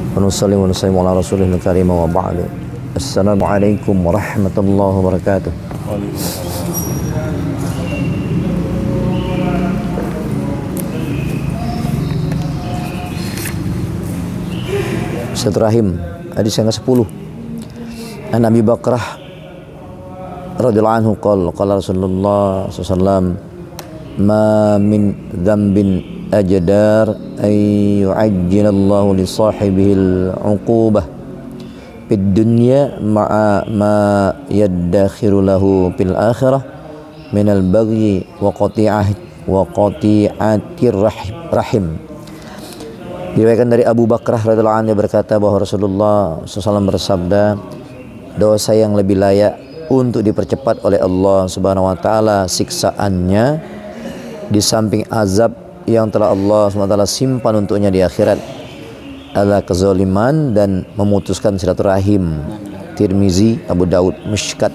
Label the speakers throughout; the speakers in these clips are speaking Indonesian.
Speaker 1: wa nusallim ala rasulihil karim wa ba'du. Assalamualaikum warahmatullahi wabarakatuh. Silaturahim, hadis yang ke-10. An Abi Bakrah radhiyallahu anhu qala Rasulullah sallallahu alaihi wasallam, ma min dzambin ajdar ay yu'ajjilallahu li sahibihi al-'uqubah fid dunya ma'a ma yaddakhiru lahu fil akhirah min al-baghi wa qati'atir rahim. Diriwayatkan dari Abu Bakrah radhiyallahu anhu berkata bahwa Rasulullah SAW bersabda, dosa yang lebih layak untuk dipercepat oleh Allah Subhanahu wa taala siksaannya di samping azab yang telah Allah Subhanahu wa taala simpan untuknya di akhirat adalah kezaliman dan memutuskan silaturahim. Tirmizi, Abu Daud, Mishkat.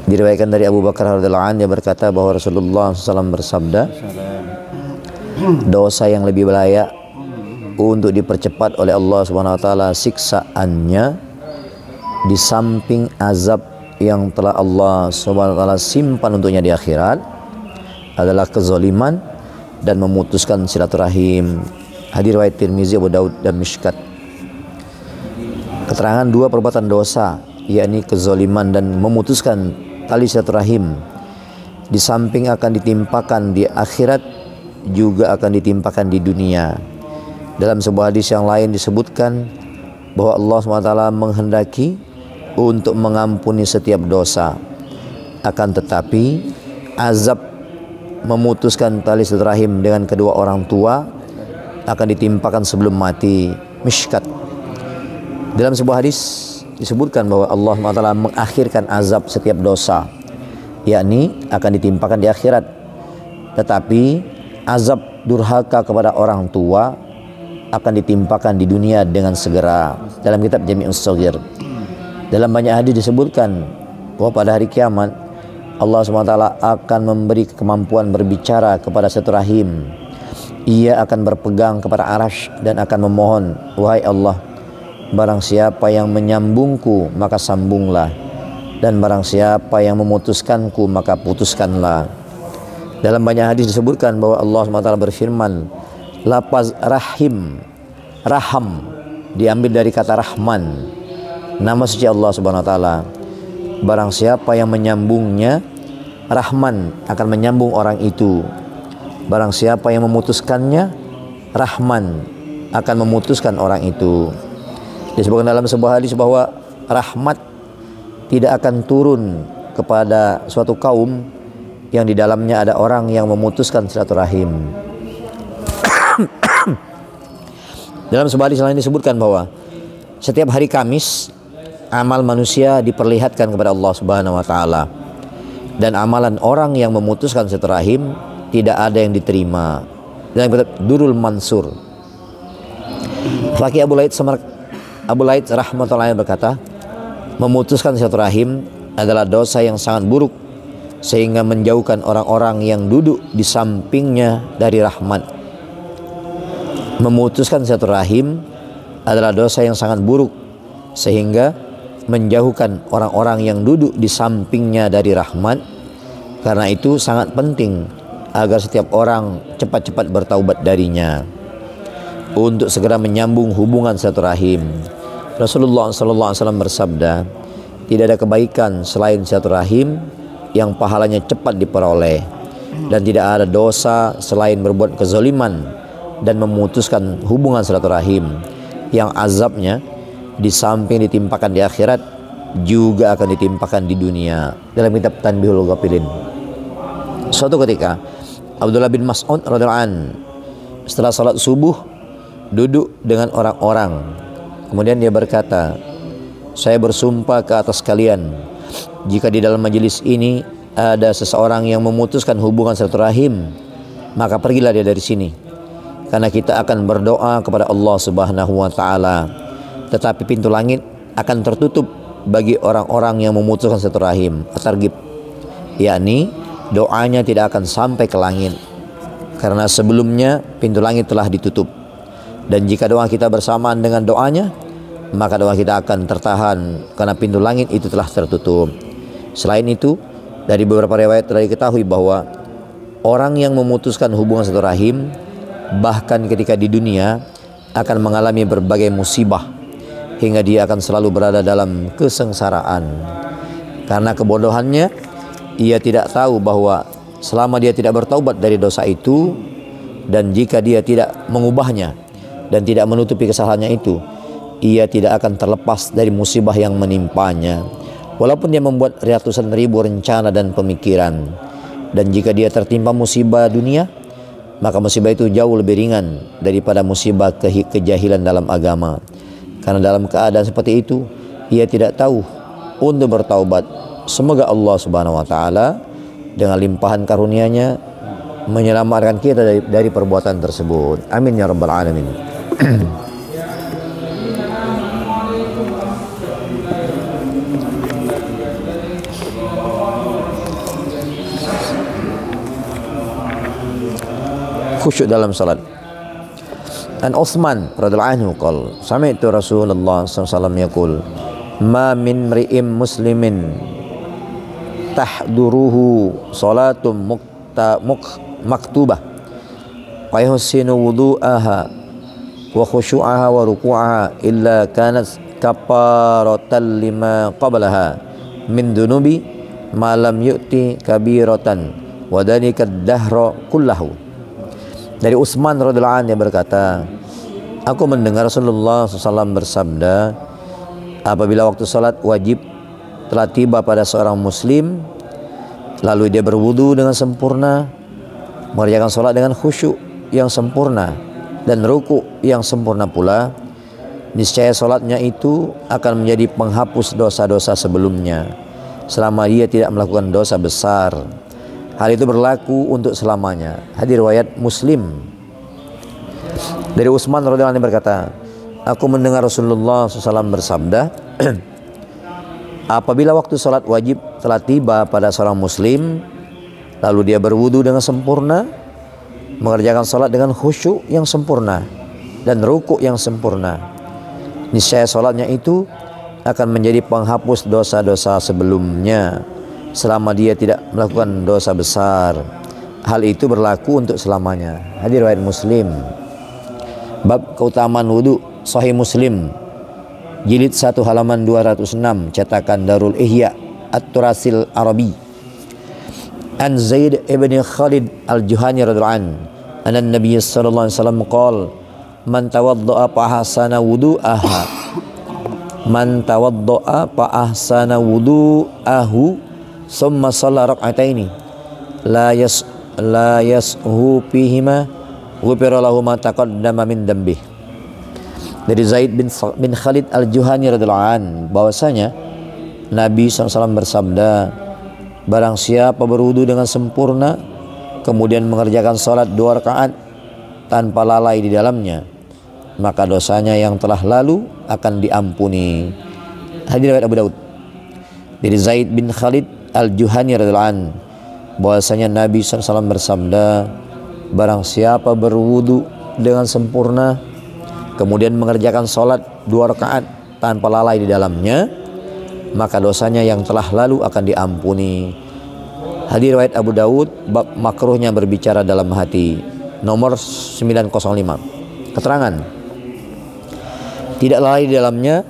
Speaker 1: Diriwayatkan dari Abu Bakar radhiyallahu anhu berkata bahwa Rasulullah SAW bersabda, dosa yang lebih layak untuk dipercepat oleh Allah Subhanahu wa taala siksaannya di samping azab yang telah Allah Subhanahu wa taala simpan untuknya di akhirat adalah kezaliman dan memutuskan silaturahim. Hadis riwayat Tirmizi, Abu Daud dan Mishkat. Keterangan dua perbuatan dosa, yakni kezaliman dan memutuskan tali silaturahim, di samping akan ditimpakan di akhirat juga akan ditimpakan di dunia. Dalam sebuah hadis yang lain disebutkan bahwa Allah SWT menghendaki untuk mengampuni setiap dosa, akan tetapi azab memutuskan tali silaturahim dengan kedua orang tua akan ditimpakan sebelum mati. Mishkat. Dalam sebuah hadis disebutkan bahwa Allah SWT mengakhirkan azab setiap dosa, yakni akan ditimpakan di akhirat, tetapi azab durhaka kepada orang tua akan ditimpakan di dunia dengan segera. Dalam kitab Jami'us Shaghir. Dalam banyak hadis disebutkan bahwa pada hari kiamat Allah SWT akan memberi kemampuan berbicara kepada silaturahim. Ia akan berpegang kepada arasy dan akan memohon, wahai Allah, barang siapa yang menyambungku maka sambunglah, dan barang siapa yang memutuskanku maka putuskanlah. Dalam banyak hadis disebutkan bahwa Allah SWT berfirman, lafaz rahim, raham diambil dari kata rahman, nama suci Allah Subhanahu wa taala. Barang siapa yang menyambungnya, rahman akan menyambung orang itu. Barang siapa yang memutuskannya, rahman akan memutuskan orang itu. Disebutkan dalam sebuah hadis bahwa rahmat tidak akan turun kepada suatu kaum yang di dalamnya ada orang yang memutuskan silaturahim. Dalam sebuah hadis lain disebutkan bahwa setiap hari Kamis amal manusia diperlihatkan kepada Allah Subhanahu wa taala, dan amalan orang yang memutuskan silaturahim tidak ada yang diterima. Dalam kitab Durul Mansur, Fakih Abu Laits rahmatullahi berkata, memutuskan silaturahim adalah dosa yang sangat buruk sehingga menjauhkan orang-orang yang duduk di sampingnya dari rahmat. Memutuskan silaturahim adalah dosa yang sangat buruk sehingga menjauhkan orang-orang yang duduk di sampingnya dari rahmat. Karena itu sangat penting agar setiap orang cepat-cepat bertaubat darinya untuk segera menyambung hubungan silaturahim. Rasulullah SAW bersabda, tidak ada kebaikan selain silaturahim yang pahalanya cepat diperoleh, dan tidak ada dosa selain berbuat kezaliman dan memutuskan hubungan silaturahim yang azabnya di samping ditimpakan di akhirat juga akan ditimpakan di dunia. Dalam kitab Tanbihul Ghafilin. Suatu ketika Abdullah bin Mas'ud radhiyallahu anhu setelah salat subuh duduk dengan orang-orang, kemudian dia berkata, saya bersumpah ke atas kalian, jika di dalam majelis ini ada seseorang yang memutuskan hubungan silaturahim, maka pergilah dia dari sini, karena kita akan berdoa kepada Allah Subhanahu wa taala, tetapi pintu langit akan tertutup bagi orang-orang yang memutuskan silaturahim. At-Targhib, yakni doanya tidak akan sampai ke langit karena sebelumnya pintu langit telah ditutup. Dan jika doa kita bersamaan dengan doanya, maka doa kita akan tertahan karena pintu langit itu telah tertutup. Selain itu, dari beberapa riwayat telah diketahui bahwa orang yang memutuskan hubungan silaturahim bahkan ketika di dunia akan mengalami berbagai musibah hingga dia akan selalu berada dalam kesengsaraan. Karena kebodohannya, ia tidak tahu bahwa selama dia tidak bertaubat dari dosa itu, dan jika dia tidak mengubahnya dan tidak menutupi kesalahannya itu, ia tidak akan terlepas dari musibah yang menimpanya, walaupun dia membuat ratusan ribu rencana dan pemikiran. Dan jika dia tertimpa musibah dunia, maka musibah itu jauh lebih ringan daripada musibah kejahilan dalam agama. Karena dalam keadaan seperti itu, ia tidak tahu untuk bertaubat. Semoga Allah Subhanahu wa taala dengan limpahan karunia-Nya menyelamatkan kita dari perbuatan tersebut. Amin ya rabbal alamin. Khusyuk dalam salat. An Utsman radhiyallahu anhu qala sami'tu Rasulullah sallallahu alaihi wasallam yaqul ma min mri'in muslimin tahduruhu salatum maktubah wa yuhsinu wudu'aha wa khusyu'aha wa ruku'aha illa kanat kafaratan lima qablaha min dunubi ma lam yu'ti kabiratan wa dhalika ad-dahra kullahu. Dari Utsman radhiyallahu anhu berkata, aku mendengar Rasulullah SAW bersabda, apabila waktu salat wajib telah tiba pada seorang muslim, lalu dia berwudu dengan sempurna, mengerjakan salat dengan khusyuk yang sempurna dan ruku yang sempurna pula, niscaya salatnya itu akan menjadi penghapus dosa-dosa sebelumnya selama dia tidak melakukan dosa besar. Hal itu berlaku untuk selamanya. Hadis riwayat Muslim. Dari Utsman radhiyallahu anhu berkata, aku mendengar Rasulullah SAW bersabda, apabila waktu salat wajib telah tiba pada seorang muslim, lalu dia berwudu dengan sempurna, mengerjakan salat dengan khusyuk yang sempurna dan ruku yang sempurna, niscaya salatnya itu akan menjadi penghapus dosa-dosa sebelumnya selama dia tidak melakukan dosa besar. Hal itu berlaku untuk selamanya. Hadis riwayat Muslim. Bab keutamaan wudu, Sahih Muslim, jilid 1 halaman 206, cetakan Darul Ihya At-Turasil Arabi. An Zaid ibn Khalid Al-Juhani radhiyallahu anhu, anna Nabi sallallahu alaihi wasallam qala, man tawaddaa fa ahsana wudu'aha, man tawaddaa fa ahsana wudu'ahu summa shalla rak'ataini la yashu fihima ghufira lahu ma taqaddama min dambih. Dari Zaid bin Khalid Al-Juhani radhiyallahu anhu bahwasanya Nabi SAW bersabda, barang siapa berwudu dengan sempurna kemudian mengerjakan salat 2 rakaat tanpa lalai di dalamnya, maka dosanya yang telah lalu akan diampuni. Hadis riwayat Abu Daud. Dari Zaid bin Khalid Al-Juhani radhiyallahu anhu bahwasanya Nabi SAW bersabda, barang siapa berwudu dengan sempurna kemudian mengerjakan salat 2 rakaat tanpa lalai di dalamnya, maka dosanya yang telah lalu akan diampuni. Hadis riwayat Abu Daud, bab makruhnya berbicara dalam hati, nomor 905. Keterangan, tidak lalai di dalamnya.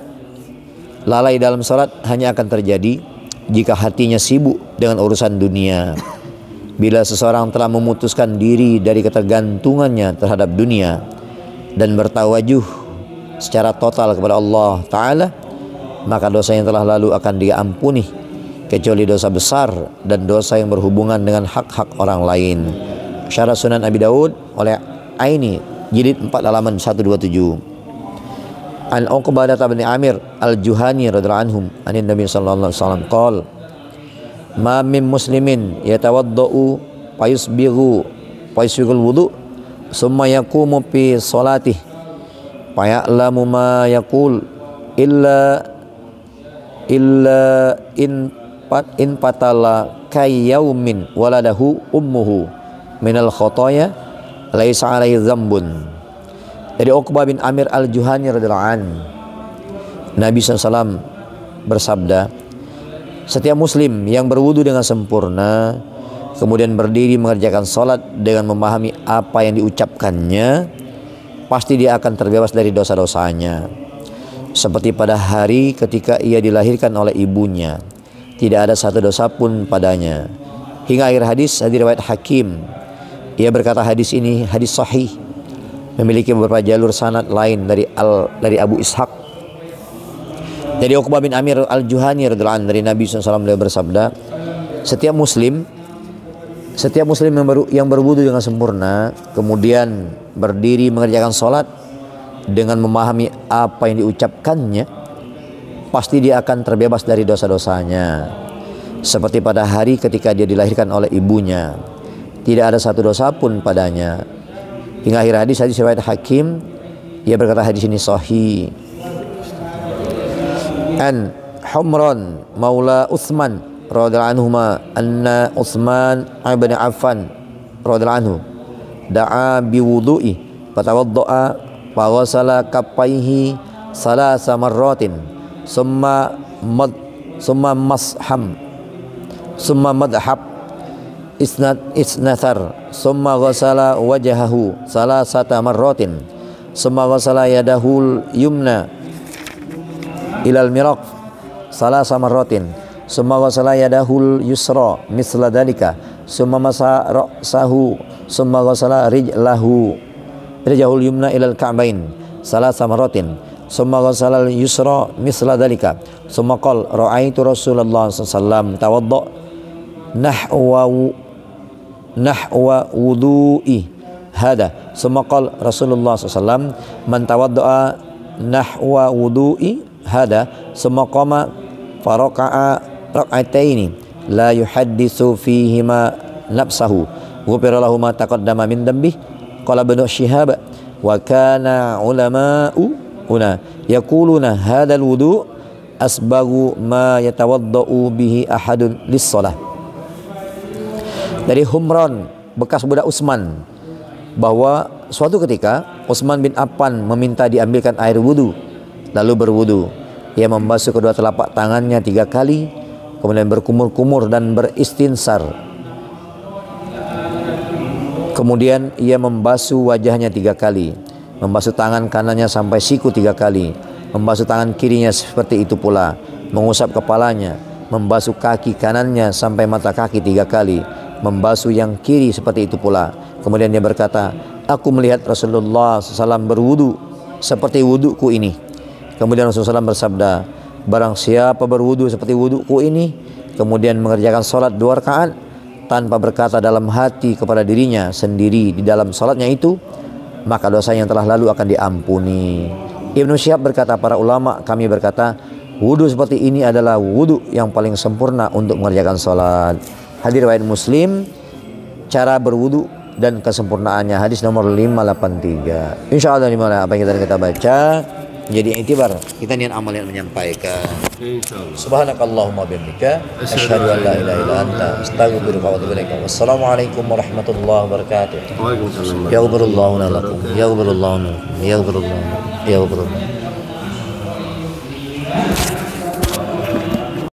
Speaker 1: Lalai dalam salat hanya akan terjadi jika hatinya sibuk dengan urusan dunia. Bila seseorang telah memutuskan diri dari ketergantungannya terhadap dunia dan bertawajuh secara total kepada Allah Ta'ala, maka dosa yang telah lalu akan diampuni, kecuali dosa besar dan dosa yang berhubungan dengan hak-hak orang lain. Syarah Sunan Abi Daud oleh Aini, jilid 4 halaman 127. An Uqbadah bin Amir Al-Juhani radhiyallahu anhum, anin Nabi sallallahu alaihi wasallam qala, ma min muslimin yatawaddau fayusbighu wudu summa yaqumu fi salatih faya'lamu ma yaqul illa in patala kayyaumin waladahu ummuhu minal khotoya laisa alaihi dzambun. Dari Uqbah bin Amir al-Juhani radhiyallahu an, Nabi SAW bersabda, setiap muslim yang berwudu dengan sempurna kemudian berdiri mengerjakan sholat dengan memahami apa yang diucapkannya, pasti dia akan terbebas dari dosa-dosanya seperti pada hari ketika ia dilahirkan oleh ibunya, tidak ada satu dosa pun padanya. Hingga akhir hadis riwayat Hakim. Ia berkata hadis ini hadis sahih, memiliki beberapa jalur sanad lain dari Abu Ishaq. Dari Uqbah bin Amir al-Juhani radhiyallahu anhu, dari Nabi SAW beliau bersabda, setiap muslim yang berwudu dengan sempurna kemudian berdiri mengerjakan sholat dengan memahami apa yang diucapkannya, pasti dia akan terbebas dari dosa-dosanya seperti pada hari ketika dia dilahirkan oleh ibunya, tidak ada satu dosa pun padanya. Hingga akhir hadis riwayat Hakim. Ia berkata hadis ini sahih. An Humran maula Utsman radhiyallahu anhuma anna Utsman ibn Affan radhiyallahu anhu da'a biwudu'i fatawadda'a wa ghasala kaffaihi salasa marratin summa madhab isnathar summa ghasala wajhahu salasata marratin summa ghasala yadahul yumna ilal miraq salasa marratin summa ghasala yadahul yusra misla dalika summa masa ra'sahu summa ghasala rijlahul yumna ilal ka'bain salasa marratin summa ghasala yusra misla dalika summa qala ra'aitu Rasulullah sallallahu alaihi wasallam tawadda nahwa wudu'i hada summa qala Rasulullah sallallahu alaihi wasallam man tawadda'a nahwa wudu'i hada summa qama faraka'a rak'ataini la yuhadditsu fihima nafsahu ghufira lahu ma taqaddama min dhanbi. Qala Ibnu Syihab wa kana ulama'u huna yaquluna hadzal wudu' asbagu ma yatawaddau bihi ahadun lis-shalah. Dari Humran bekas budak Utsman bahwa suatu ketika Utsman bin Affan meminta diambilkan air wudu, lalu berwudu. Ia membasuh kedua telapak tangannya 3 kali, kemudian berkumur-kumur dan beristinsar. Kemudian ia membasuh wajahnya 3 kali, membasuh tangan kanannya sampai siku 3 kali, membasuh tangan kirinya seperti itu pula, mengusap kepalanya, membasuh kaki kanannya sampai mata kaki 3 kali, membasuh yang kiri seperti itu pula. Kemudian dia berkata, aku melihat Rasulullah SAW berwudu seperti wuduku ini. Kemudian Rasulullah SAW bersabda, barang siapa berwudu seperti wuduku ini, kemudian mengerjakan sholat 2 rakaat tanpa berkata dalam hati kepada dirinya sendiri di dalam sholatnya itu, maka dosa yang telah lalu akan diampuni. Ibnu Syihab berkata, para ulama kami berkata, wudu seperti ini adalah wudu yang paling sempurna untuk mengerjakan sholat. Hadis riwayat Muslim, cara berwudu dan kesempurnaannya, hadis nomor 583. Insyaallah apa yang kita baca jadi iktibar kita niat amal yang menyampaikan. Subhanakallahumma bihamdika asyhadu an la ilaha illa anta astaghfiruka wa atubu ilaik. Wassalamualaikum warahmatullahi wabarakatuh. Waalaikumsalam. Ya ghafirullahu lakum. Ya ghafirullahu lakum. Ya ghafirullahu. Ya ghafirullahu.